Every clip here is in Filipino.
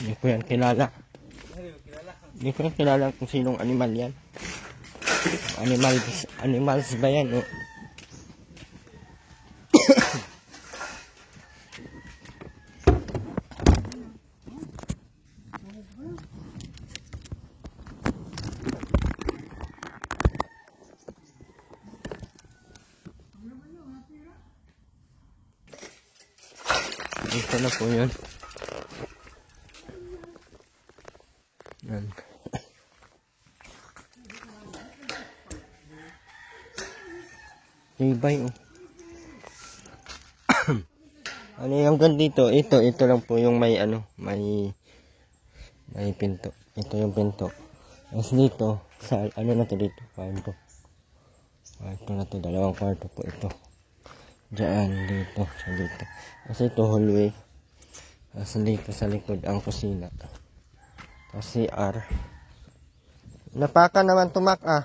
Hindi ko yan kilala. Hindi ko yan kilala kung sinong animal yan. Animals ba yan? Oh? Ito na po yun. Yan. Ibay oh. Ano yung ganito? Ito lang po yung may ano, may pinto. Ito yung pinto. Tapos dito, sa ano na to dito? Kwarto. Kwarto na to, dalawang kwarto po ito. Diyan, dito, sa dito. Kasi ito hallway. Tapos dito sa likod ang kusina. Tapos CR. Napaka naman tumak ah.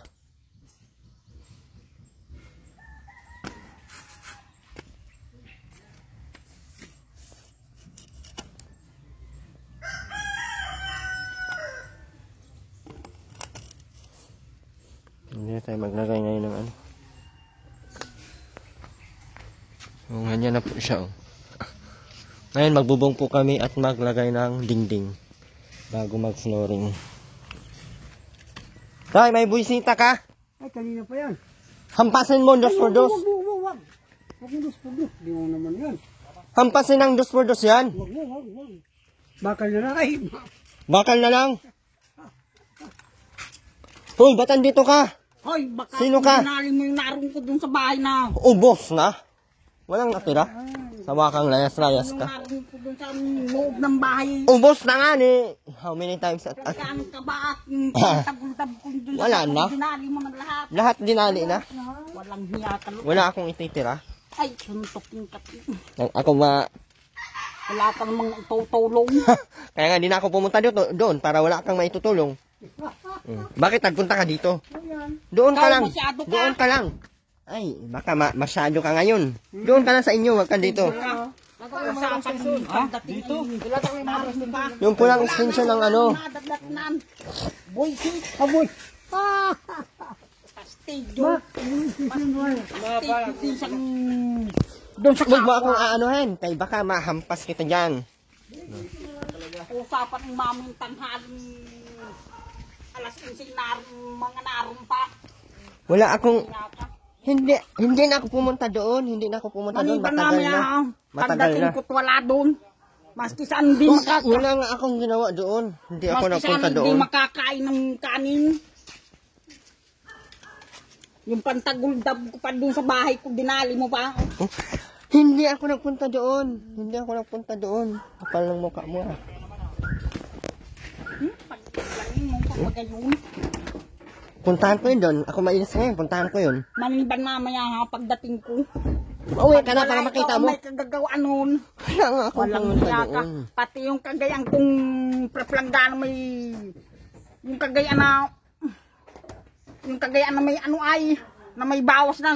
Hindi tayo maglagay ngayon ng ano. So, ganyan na po siya. Oh. Ngayon magbubong po kami at maglagay ng dingding bago mag-flooring. Tay, may buisita ka? Ay, kanina pa yan. Hampasin mo, 2 por 2. Wag mo 2 por 2. Di mo naman yan. Hampasin ng 2 por 2 yan. Wag. Bakal na lang. Ay, Bakal na lang. Hoy, ba't andito ka? hoy, baka Sino ka? Dinali mo yung narong ko dun sa bahay na. Ubos na? Walang natira? Sawa kang layas-layas Yung ka. narong ko dun sa loob ng bahay. Ubos na nga ni. How many times? Kailangan ka ba at tagultab ko dun Wala sa na. dinali mo ng lahat. Lahat dinali na. Walang hiya ka. Wala akong ititira. Ay, suntokin ka. Ako Wala ka namang itutulong. Kaya nga, di na ako pumunta doon para wala kang maitutulong. Bakit nagpunta ka dito? Doon ka lang. Doon ka lang. Ay, baka masyado ka ngayon. Doon ka lang sa inyo, wag ka dito. Dito? Yung pulang extension ng ano. Boy, boy. Pastigyo. Doon sa Huwag mo akong aanuhin. Kaya baka mahampas kita dyan. usapan ng maming tanghaling alas 11 mga narumpa. Wala akong... Hindi na ako pumunta doon. Hindi na ako pumunta doon. Matagal na. Matagal na. Pagdating ko't wala doon. Maski saan di makakain. Wala nga akong ginawa doon. Hindi ako Maski napunta saan di doon. makakain ng kanin. Yung pantaguldab ko pa doon sa bahay ko, dinali mo pa. Hindi ako nagpunta doon. Hindi ako nagpunta doon. Kapal ng mukha mo ah. Pagkain mo, pagkagayon. Puntahan ko yun doon. Ako mainis ngayon. Puntahan ko yun. Maniban mamaya ha, pagdating ko. Uwi ka na para makita mo. May kagagawa noon. Wala nga ako Walang pumunta hiya ka. doon. Pati yung kagayang kong preplanggana may... Yung kagayang na... Yung kagayang na may ano ay... Na may bawas na...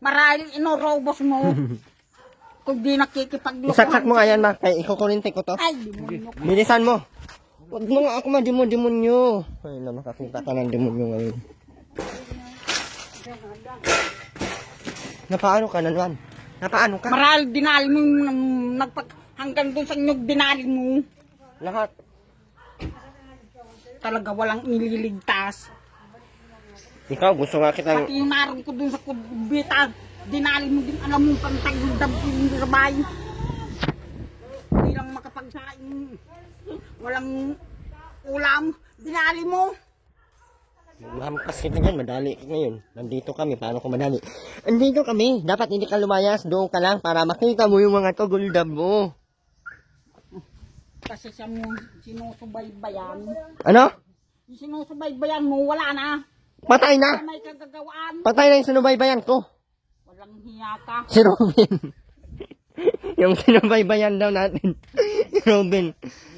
Marahil inorobos mo. Kung di nakikipaglokohan. Isaksak mo nga yan, Mark. Kaya ikukurinti ko to. Ay, demonyo. Bilisan mo. Huwag mo nga ako ma-demonyo. Ay na, makakita ka ng demonyo ngayon. Napaano ka, Nanwan? Napaano ka? Marahil dinali mo hanggang dun sa inyong dinali mo. Lahat. Talaga walang ililigtas. Ikaw, gusto nga kitang... Pati yung naroon ko dun sa kubita, dinali mo din, alam mo, pantagundab ko yung sabay. Hindi lang makapagsain. Walang ulam, dinali mo. Mahampas kita dyan, madali ka ngayon. Nandito kami, paano ko madali? Andito kami, dapat hindi ka lumayas, doon ka lang para makita mo yung mga tuguldab mo. Kasi siya mo sinusubaybayan. Ano? Yung sinusubaybayan mo, wala na. Patay na! May kagagawaan. Patay na yung sinubaybayan ko. Walang hiya ka. Si Robin. Yung sinubaybayan daw natin. Si Robin.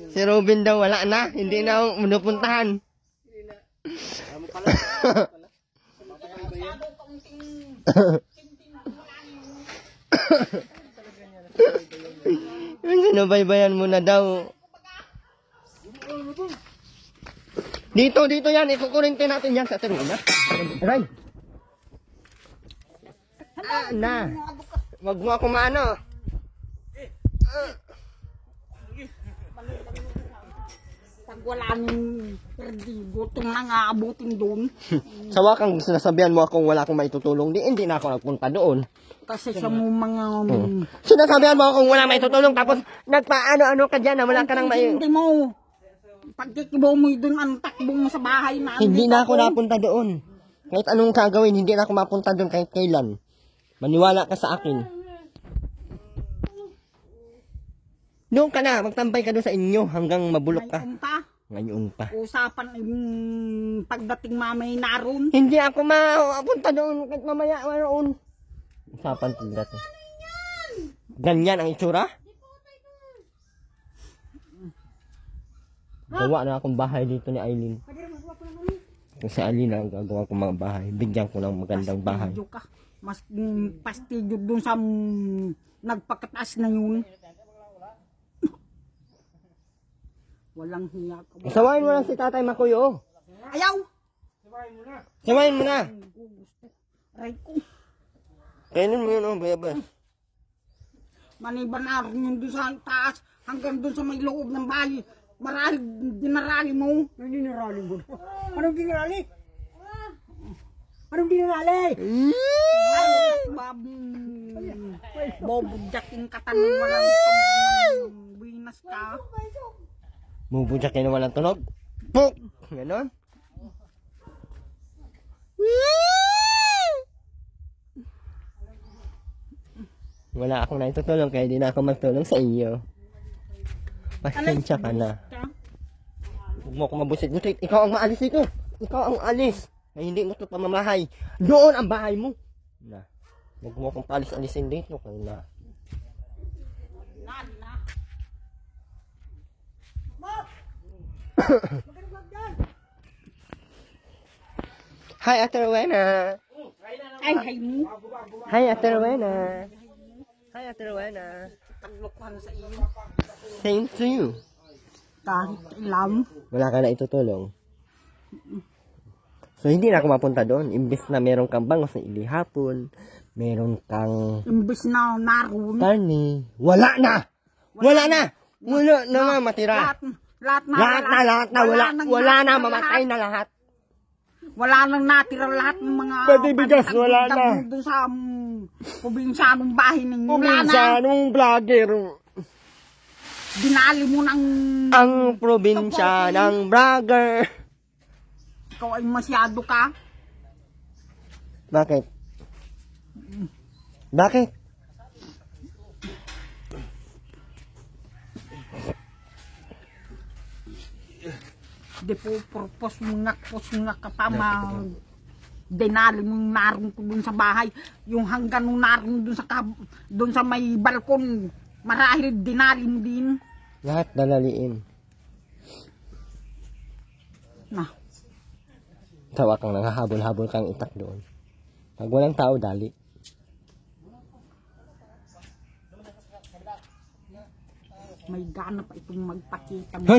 Si Robin daw wala na. Hindi na ako manupuntahan. Yung sinubaybayan mo na daw. Dito yan. Ikukurintin natin yan sa termina. Aray. Na. Wag mo ako maano. Pag wala nang perdigo, itong nang-aabutin doon. Sa wakang sinasabihan mo akong wala akong maitutulong, hindi na ako nagpunta doon. Kasi sa mo mga... Sinasabihan mo akong wala maitutulong, tapos nagpaano-ano ka dyan na wala ka nang Hindi mo. Pagkikibaw mo doon ang takbo mo sa bahay na... Hindi na ako napunta doon. Kahit anong gagawin, hindi na ako mapunta doon kahit kailan. Maniwala ka sa akin. Doon ka na, magtambay ka doon sa inyo hanggang mabulok ka. Ngayon pa. Usapan yung pagdating mamay naroon. Hindi ako mapunta doon kahit mamaya maroon. Usapan pagdating. Ganyan ang itsura? Gawa na akong bahay dito ni Aileen. Kung si Aileen na gagawa kong mga bahay, bigyan ko ng magandang bahay. Mas pastidyo doon sa nagpakataas na yun. Walang hiya ka. Sawayin mo lang si Tatay Makuyo. Ayaw! Sawayin mo na. Aray ko. Kainin mo yun, bayabas. Maniban na rin doon sa taas hanggang doon sa may loob ng bahay. Marahil dinarali mo. Anong dinarali mo? Anong dinarali? Anong dinarali? Bobudyakin ka tanong walang binas ka. Bubudyakin na walang tunog. Puk! Ganon. Wala akong naitutulong kaya di na ako magtulong sa iyo. Pasensya ka na. Huwag mo ako mabusit. Ikaw ang maalis dito. Ikaw ang alis. Na hindi mo ito pamamahay. Doon ang bahay mo. Na. Huwag mo akong palis-alisin dito. Kaya na. Hi, Ate Rowena. Ay, mo. Hi, Ate Rowena. Hi, Ate Rowena. Paglukuhan sa iyo. Thank you. Kahit ilam. Wala ka na itutulong. So, hindi na ako mapunta doon. Imbis na meron kang bangos na ilihapon, meron kang Imbis na naroon. karne, wala na! Wala na! Wala na nga matira. Lahat na. Wala na. Mamatay na lahat. Wala nang natira lahat ng mga... Pwede bigas, wala na. Doon sa probinsyanong bahay ninyo. Probinsyanong vlogger. Dinali mo ng... Ang probinsya ng vlogger. Ikaw ay masyado ka. Bakit? Bakit? Di po purpose mo nga kapama. Dinali mo naroon ko dun sa bahay. Yung hanggang nung naroon dun sa may balkon. Marahil dinali mo din. Lahat dalaliin. Na. Tawa kang nanghahabol-habol kang itak doon. Pag walang tao, dali. May gana pa itong magpakita mo.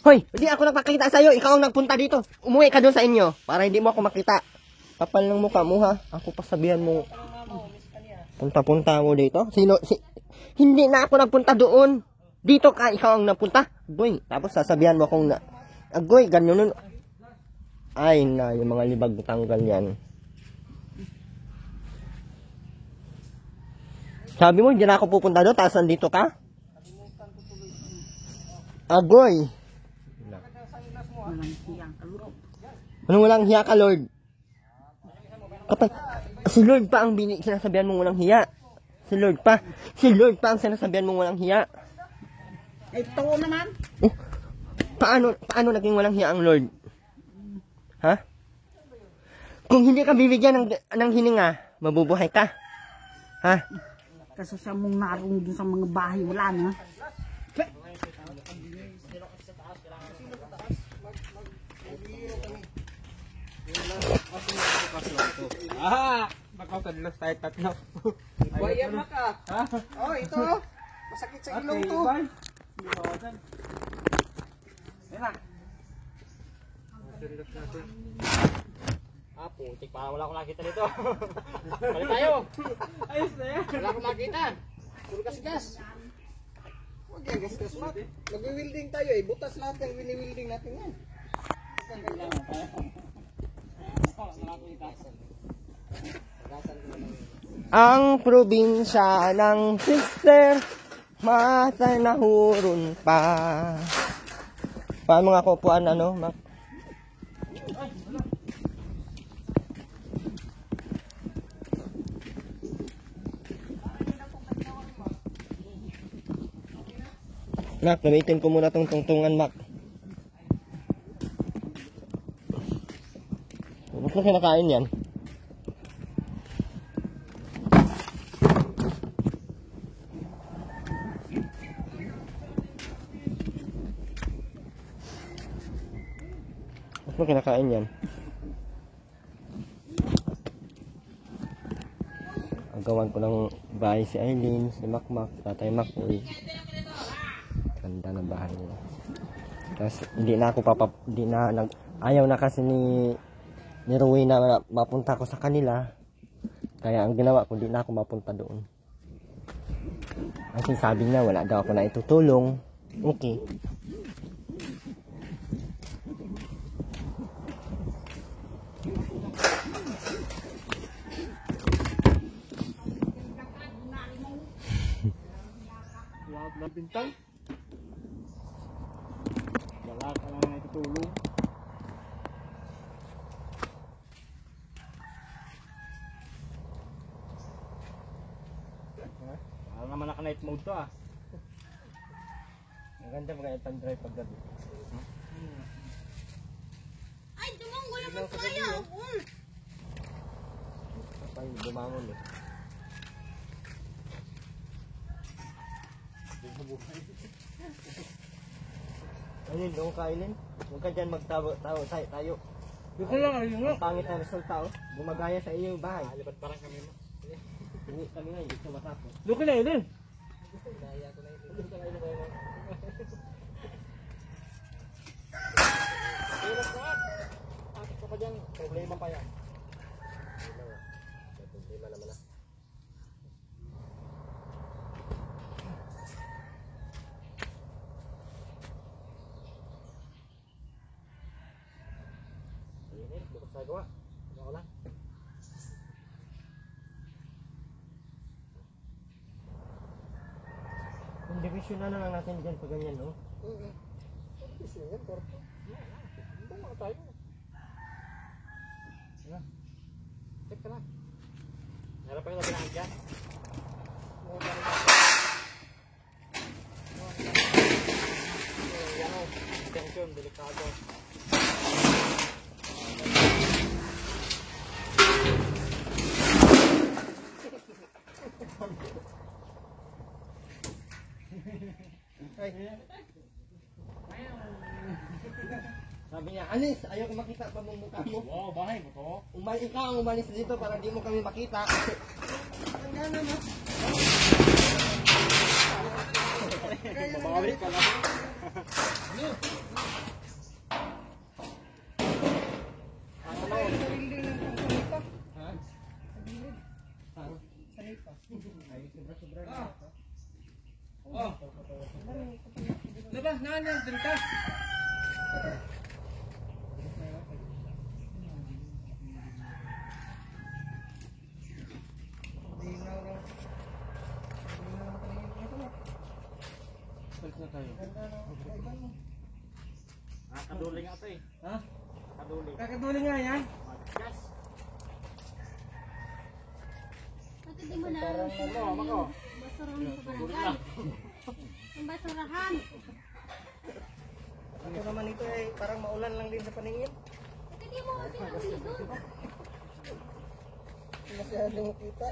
Hoy! Hindi ako nagpakita sa'yo. Ikaw ang nagpunta dito. Umuwi ka doon sa inyo. Para hindi mo ako makita. Kapal ng mukha mo ha. Ako pasabihan mo. Punta-punta mo dito. Hindi na ako nagpunta doon. Dito ka. Ikaw ang napunta. Agoy. Tapos sasabihan mo akong na... Agoy, ganyan nun. Ay na, yung mga libag tanggal yan. Sabi mo, hindi na ako pupunta doon. Tapos nandito ka? Agoy. Anong walang hiya ka, Lord? Kapag, si Lord pa ang sinasabihan mong walang hiya. Si Lord pa ang sinasabihan mong walang hiya. Ito naman. Paano naging walang hiya ang Lord? Ha? Kung hindi ka bibigyan ng hininga, mabubuhay ka. Ha? Kasi sa mong naroon dun sa mga bahay, wala na. Makautan na tayo tatlo. Bayan mo ka. Ha? Oh, ito. Masakit sa ilong to. Yan na. Ah, putik. Parang wala akong nakita dito. Balik tayo. Ayos na yan. Wala akong makita. Puro gas-gas. Huwag yan, gas-gas mat. Mag-wielding tayo eh. Butas lahat yung wini-wielding natin yan. Ang probinsya ng sister, mata nahuron pa. Paano nga kupuan ano, Mac? Mac, gamitin ko muna tong tungtungan, Mac. Ba't mo kinakain yan? Ba't mo kinakain yan? Agawan ko ng bahay si Aileen, si Makmak, Tatay Makoy. Ganda ng bahay nila. Tapos hindi na ako ayaw na kasi ni Rowena na mapunta ko sa kanila. Kaya ang ginawa ko, hindi na ako mapunta doon. Kasi sabi niya, wala daw ako na itutulong. Okay. Wala na bintang. Wala ka lang na itutulong. Parang naman naka-night mode to ah. Ang ganda mga itang drive pag gabi. Ay, dumanggo naman tayo. Kapag bumangon eh. Ayun, doon ka Aileen. Huwag ka dyan tayo. Dito lang, ayun nga. Ang pangit na resulta oh. Gumagaya sa iyo yung bahay. Lipat parang kami mo. Hindi kami nga, hindi ko matapos. Doon ka na, Eden. Gaya ko na yun. Hindi ka na yun. Hirap na. Bakit ka pa dyan? Problema pa yan. May problema naman ah. Ayun, bukas sa gawa. Ako lang. Kung division na lang natin dyan pag ganyan, no? Gusto yan, korto. Doon mga tayo. Check ka na. Meron pa yung labihan dyan. Yan o. Tension, delikado. Sabi niya, alis, ayaw ko makita pa mong mukha mo. Wow, bahay mo to. Ikaw ang umalis dito para di mo kami makita. Ang gana mo. Babalik ka lang. Ha? Ay, sobra-sobra na ito. Oh. Diba, naan yan, dito. Balik na tayo. Kaduling nga ito eh. Ha? Kaduling. Kakaduli nga yan. Yes. Bakit di mo na Mako. basurahan sa barangay? Ang basurahan. Ito naman ito eh, parang maulan lang din sa paningin. Bakit di mo pinaulido? Masyadong kita.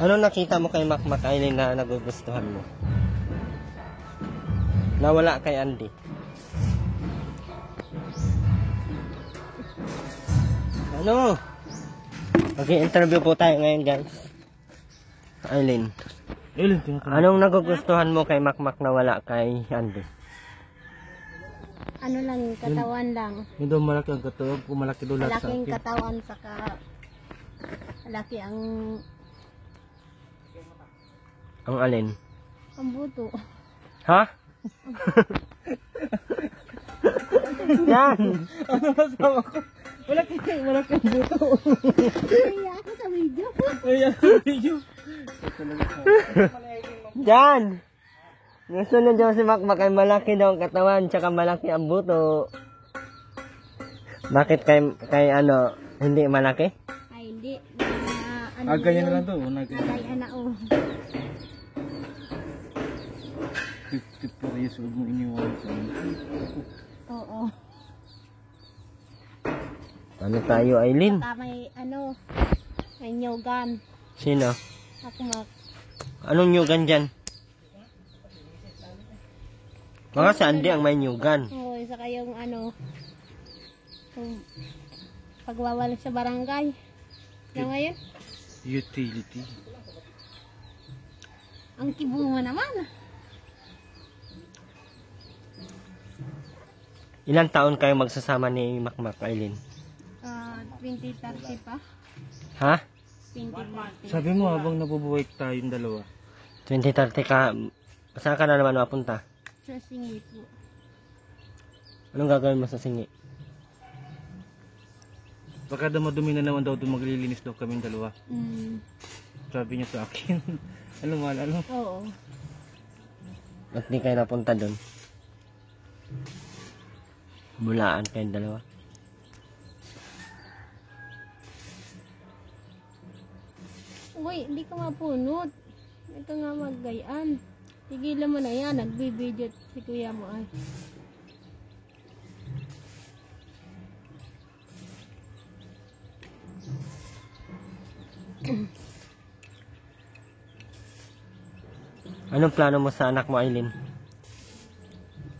Ano nakita mo kay Makmak Aileen na nagugustuhan mo? Nawala kay Andy. Ano? Okay, interview po tayo ngayon, guys. Aileen. Anong nagugustuhan mo kay Makmak na wala kay Andy? Ano lang, katawan lang. Hindi daw malaki ang katawan, kung malaki daw lahat sa Malaking akin. katawan, saka malaki ang Ang alin? buto. Ha? Yan! Ano masawa ko? Malaki ang buto. Kaya ako sa video. Ayan, video. Yan! Gusto na daw si Makmak ay malaki daw ang katawan, tsaka malaki ang buto. Bakit kay ano, hindi malaki? Ay, hindi. Ano Ganyan na yun? lang to. Kaya na, oh. 54 years old mo iniwan sa Oo. Ano tayo, Aileen? Saka may, ano, may nyugan. Sino? Makmak. Anong nyugan dyan? Baka si Andy ang may nyugan. Oo, saka yung, ano, yung pagwawala sa barangay. Ano ngayon? utility. Ang kibo mo naman. Ilang taon kayo magsasama ni Makmak, Aileen? 2030 pa. Ha? 2030. Sabi mo habang nabubuhay tayong dalawa. 2030 ka, saan ka na naman mapunta? Sa singi po. Anong gagawin mo sa singi? Baka madumi na naman daw doon, maglilinis daw kaming dalawa. Sabi niya sa akin. Ano mahal, ano? Oo. Ba't di kayo napunta doon? Bulaan kayong dalawa. Uy, hindi ka mapunot. Ito nga maggayaan. Tigilan mo na yan. Nagbibideo si kuya mo ay. Anong plano mo sa anak mo, Aileen?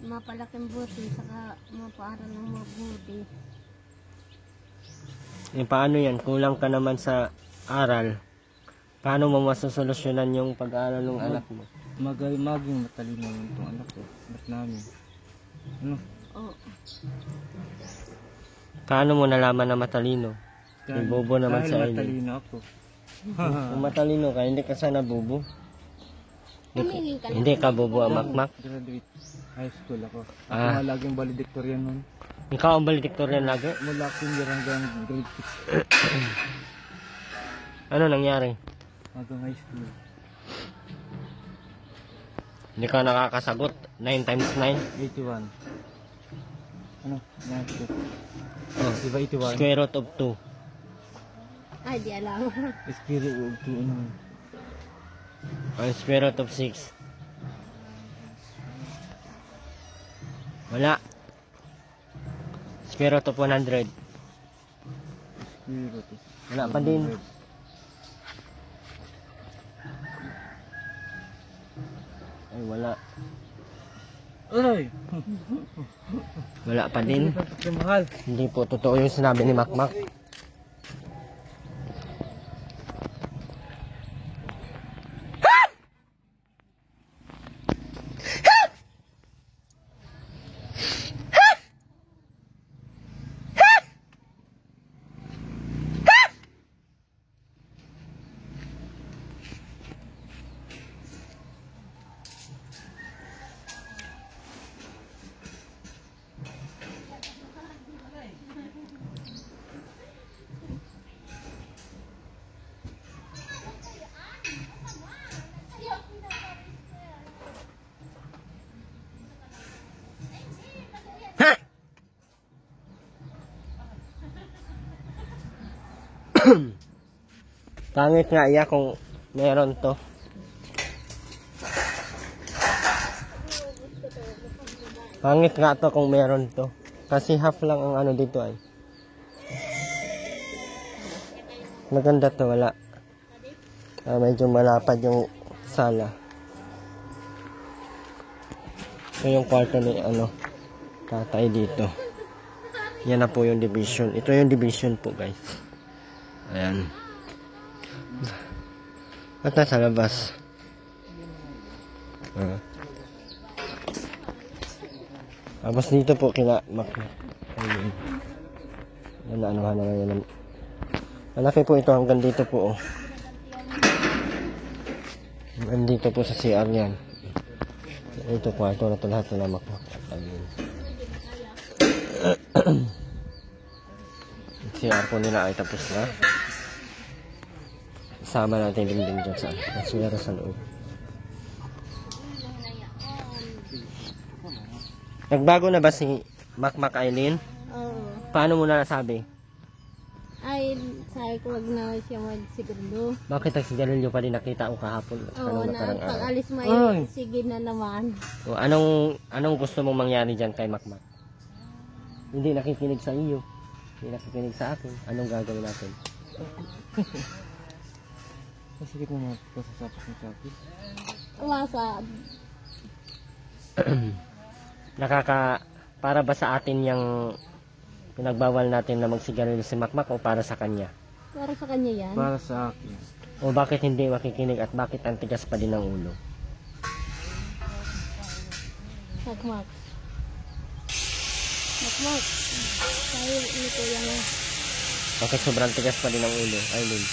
Mapalaking buti, saka mapaaral ng mabuti. Eh, paano yan? Kulang ka naman sa aral. Paano mo masusolusyonan yung pag-aaral ng anak mo? Maging matalino itong anak ko. Anak namin. Ano? Oo. Paano mo nalaman na matalino? May bobo naman sa Dahil Aileen. matalino ako. Kung matalino ka, hindi ka sana bobo. Humingin ka lang. Hindi ka bobo ang Makmak. Graduate high school ako. Ako Ah. nga laging valedictorian nun. Ikaw ang valedictorian lagi? Mula kinder hanggang grade 6. Ano nangyari? Hanggang high school. Hindi ka nakakasagot. 9 times 9. 81. Ano? Next. Oh. Diba 81? Square root of 2. Ay, di alam. Square root of 2. Ano? Ang square root of 6. Wala. Square root of 100. Square root of Wala pa din. 100. Ay, wala. Aray! Wala pa din. Mahal. Hindi po totoo yung sinabi ni Makmak. Pangit nga iya kung meron to. Pangit nga to kung meron to. Kasi half lang ang ano dito ay. Maganda to, wala. Medyo malapad yung sala. Ito yung kwarto ni tatay dito. Yan na po yung division. Ito yung division po, guys. Ayan. At nasa labas. Tapos dito po kina ayun. Ano yan. Malaki po ito hanggang dito po. Hanggang dito po sa CR yan. Ito kwarto na ito lahat na makmak. Ayun. CR po nila ay tapos na. Isama natin dingding dyan sa CR sa loob. Nagbago na ba si Makmak Aileen? Oo. Paano mo na nasabi? Ay, sabi ko wag na siya magsiguro. Bakit ang sigarilyo pa din nakita ko kahapon? Oo, na nakarang araw? pag-alis mo Ay. ay sige na naman. O, anong gusto mong mangyari dyan kay Makmak? Hindi nakikinig sa iyo. Hindi nakikinig sa akin. Anong gagawin natin? Masakit mo mga kasasapak ng sakit. Umasa. Para ba sa atin yung pinagbawal natin na magsigarilyo si Makmak o para sa kanya? Para sa kanya yan. Para sa akin. O bakit hindi makikinig at bakit ang tigas pa din ng ulo? Makmak. Makmak. Sabi ni Kuya mo. Bakit sobrang tigas pa din ng ulo? Aileen,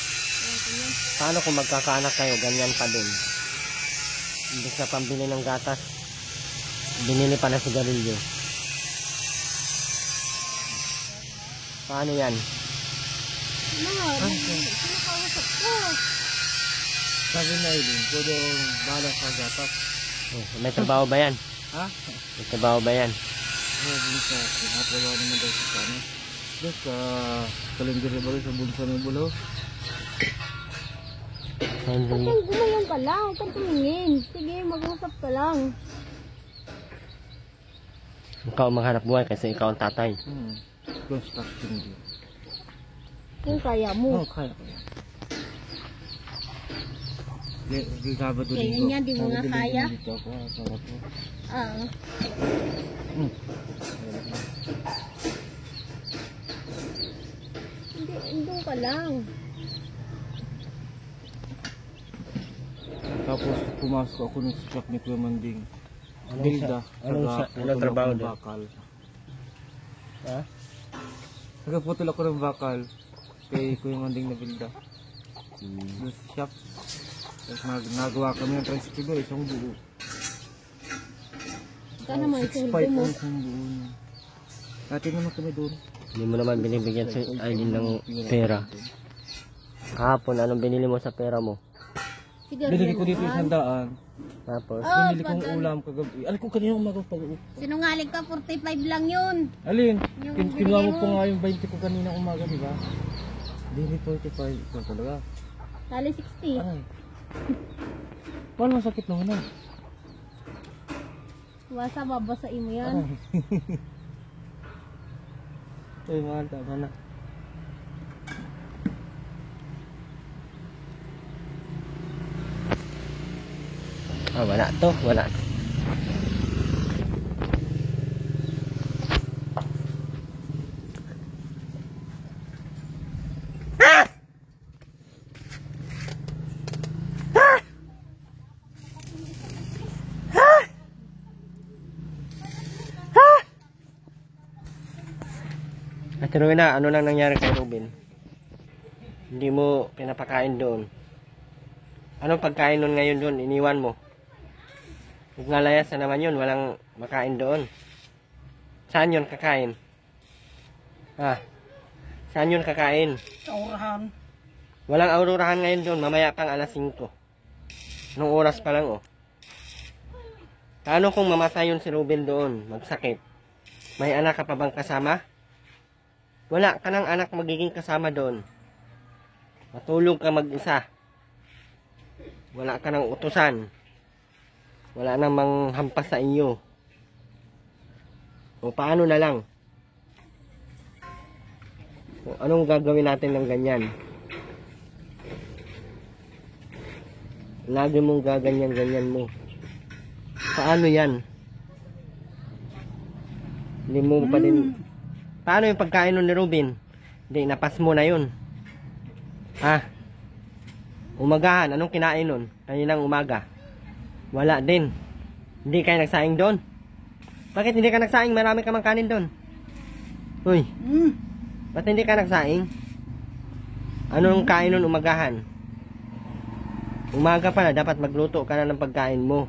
paano kung magkakaanak kayo, ganyan pa din? Hindi sa pambili ng gatas, binili pa na sigarilyo. Paano yan? Sino kausap ko? Sabi na Eileen, pwede bahala sa gatas. Oh, may trabaho ba yan? Ha? May trabaho ba yan? Dun sa pinatrabaho naman daw sa ano. Dun sa kalendaryo ba rin sa bunso ng bulo. Hindi. Kung gumayon ka lang, huwag kang tumingin. Sige, mag-usap ka lang. Ikaw ang maghanap buhay kasi ikaw ang tatay. Construction din. Kung kaya mo. Oh, kaya. Di Sabado Kaya linggo. niya, di mo nga Sabado, kaya. linggo dito ako, sarap po. Hindi, doon ka lang. Tapos pumasok ako ng truck ni Kuya Manding. Anong Bilda. anong trabaho doon? Bakal. Ha? Nagputol ako ng bakal kay Kuya Manding na Bilda. Doon sa shop. Tapos nagawa kami ng tricycle, isang buo. Ika naman, 6'5" sundo mo. ang isang buo niya. Natin naman kami doon. Hindi mo naman binibigyan si Aileen ng pera. Kahapon, anong binili mo sa pera mo? Sigarilyo Binili ko dito naman. 100. Tapos, Binili kong ulam kagabi. Alam ko kanina umaga pag-uwi. Sinungaling ka, 45 lang yun. Alin? Yung Kinuha mo binili po mo. nga yung 20 ko kanina umaga, di ba? Hindi 45. Ito talaga. Tali 60. Aray. Paano masakit naman ah? Wasa, babasain mo yan. Aray. Uy, mahal, tama na. wala to, wala. At Rowena, ano nang nangyari kay Ruben? Hindi mo pinapakain doon. Anong pagkain nun ngayon doon? Iniwan mo? Naglalayas na naman yun. Walang makain doon. Saan yun kakain? Ha? Saan yun kakain? Sa orahan. Walang aururahan ngayon doon. Mamaya pang alas 5. Anong oras pa lang oh. Paano kung mamatay yun si Ruben doon? Magsakit. May anak ka pa bang kasama? Wala ka ng anak magiging kasama doon. Matulog ka mag-isa. Wala ka ng utusan. Wala nang manghampas sa inyo. O paano na lang? O, anong gagawin natin ng ganyan? Lagi mong gaganyan-ganyan mo. Paano yan? Hindi mo pa din. Paano yung pagkain nun ni Ruben? Hindi, napas mo na yun. Ha? Umagahan, anong kinain nun? Kaninang umaga? Wala din. Hindi kayo nagsaing doon? Bakit hindi ka nagsaing? Marami ka mang kanin doon. Uy, ba't hindi ka nagsaing? Anong kain nun umagahan? Umaga pa na, dapat magluto ka na ng pagkain mo.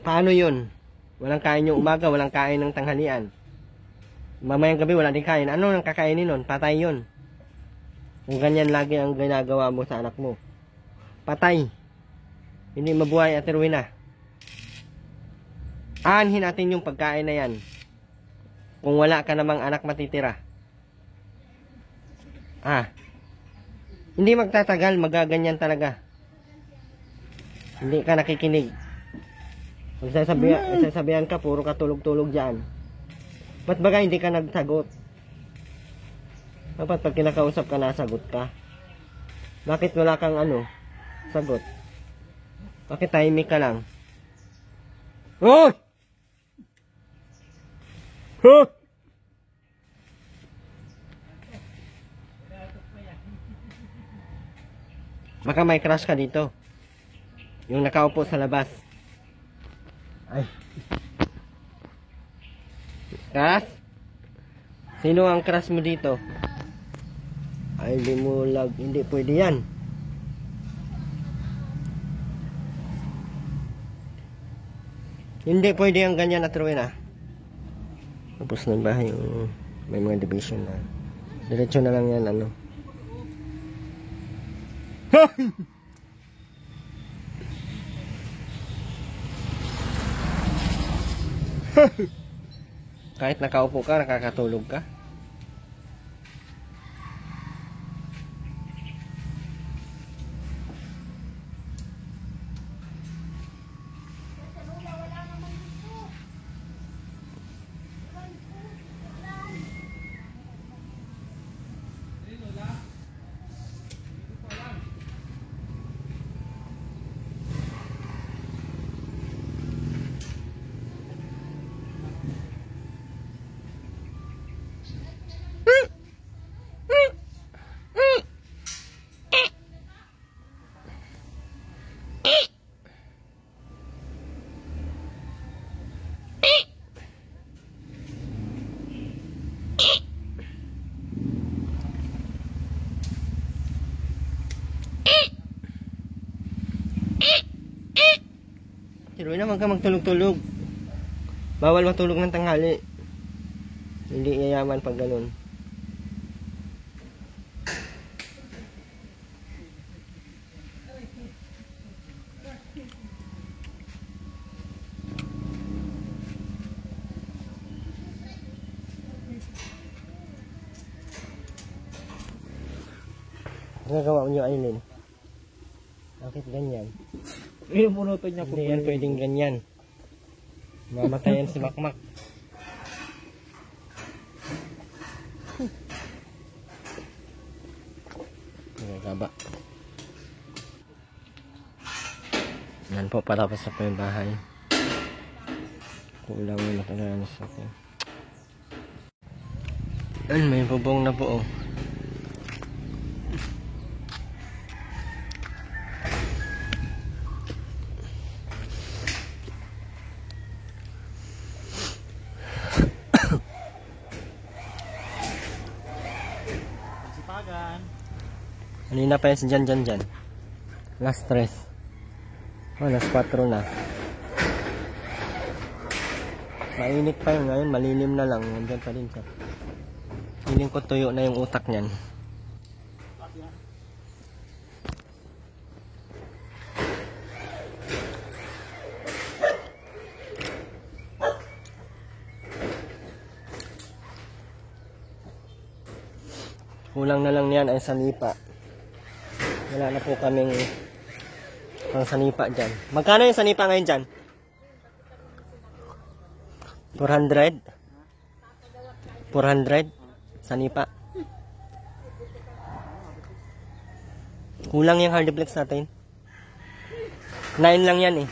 Paano yun? Walang kain yung umaga, walang kain ng tanghalian. Mamayang gabi, wala din kain. Ano nang kakainin nun? Patay yun. Kung ganyan lagi ang ginagawa mo sa anak mo. Patay. Hindi mabuhay at Rowena. Aanhin natin yung pagkain na yan. Kung wala ka namang anak matitira. Hindi magtatagal, magaganyan talaga. Hindi ka nakikinig. Magsasabihan ka, puro ka tulog-tulog dyan. Ba't baga hindi ka nagsagot? Dapat pag kinakausap ka, nasagot ka. Bakit wala kang sagot? Bakit tahimik ka lang? Oh! Huh! Baka may crush ka dito. Yung nakaupo sa labas. Ay. Crush? Sino ang crush mo dito? Ay, hindi pwede yan. Hindi pwede ang ganyan at Rowena. Tapos na ba yung may mga division na. Diretso na lang yan, Kahit nakaupo ka, nakakatulog ka. Pero naman ka magtulog-tulog. Bawal matulog ng tanghali. Hindi yayaman pag ganun. Nagawa niyo, Aileen. Bakit ganyan? Yung punutan niya Hindi yan pwedeng ganyan. Mamatayan si Makmak. Nagkaba. Yan po, patapos na po yung bahay. Kulang mo na talaga sa akin. Yan, may bubong na po, oh. Kanina pa yan si Jan. Last 3. Oh, last 4 na. Mainit pa yun ngayon, malilim na lang. Nandyan pa rin siya. Feeling ko tuyo na yung utak niyan. Kulang na lang yan ay sanipa. Wala na po kaming pang sanipa dyan. Magkano yung sanipa ngayon dyan? 400? 400? Sanipa. Kulang yung hardiplex natin. 9 lang yan eh.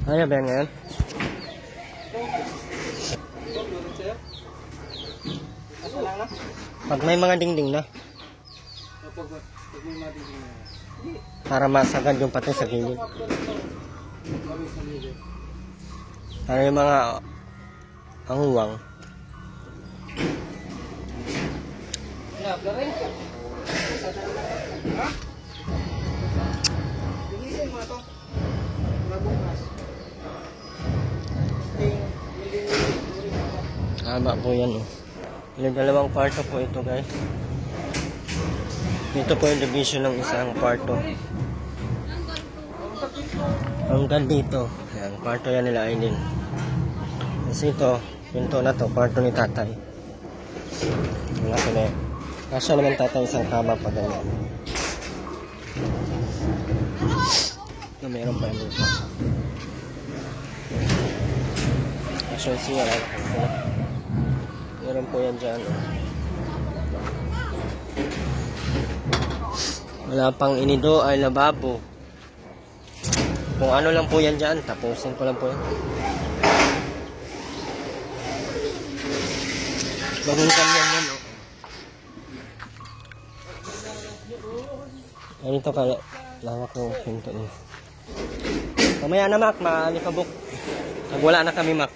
Ano ba yan ngayon? Pag may mga dingding na. Para masagad yung pati sa gilid. Para yung mga anguwang. Tama po yan oh. Yung dalawang kwarto po ito guys. Dito po yung division ng isang kwarto. Hanggang dito. Ayan, kwarto yan nila Aileen. Kasi ito, pinto na to, kwarto ni tatay. Wala ko na yan. Kasya naman tatay isang kama pa ganyan. Ito meron pa yan dito. Kasya siya right? Meron po yan dyan. Wala pang inido ay lababo. Kung ano lang po yan dyan, tapusin ko lang po yan. Bagong kanyan yan, oh. Ganito ka, lawak ng pinto niya. Mamaya na, Mac, maalikabok. Pag wala na kami, Mac.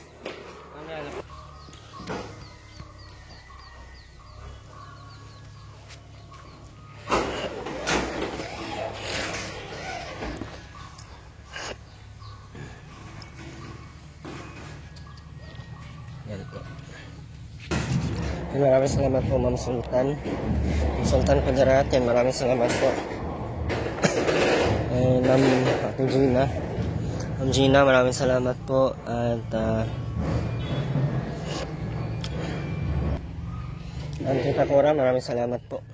Yan po. Maraming salamat po, Ma'am Sultan. Sultan Kudarat, yan. Maraming salamat po. Ma'am Ate Gina. Ma'am Gina, maraming salamat po. At Auntie Takora, maraming salamat po.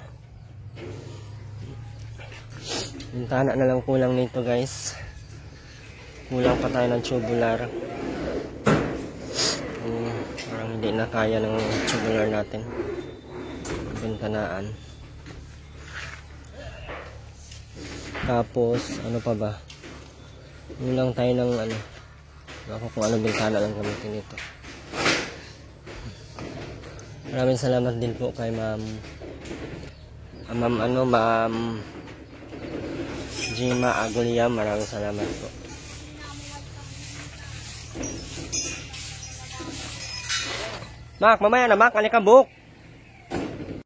Bintana na lang kulang nito guys. Kulang pa tayo ng tubular. Parang hindi na kaya ng tubular natin. Bintanaan. Tapos, ano pa ba? Kulang tayo ng ano. Ako kung ano bintana lang gamitin nito. Maraming salamat din po kay Ma'am Jima Agulia. Maraming salamat po. Mac, mamaya na Mac, alikabok.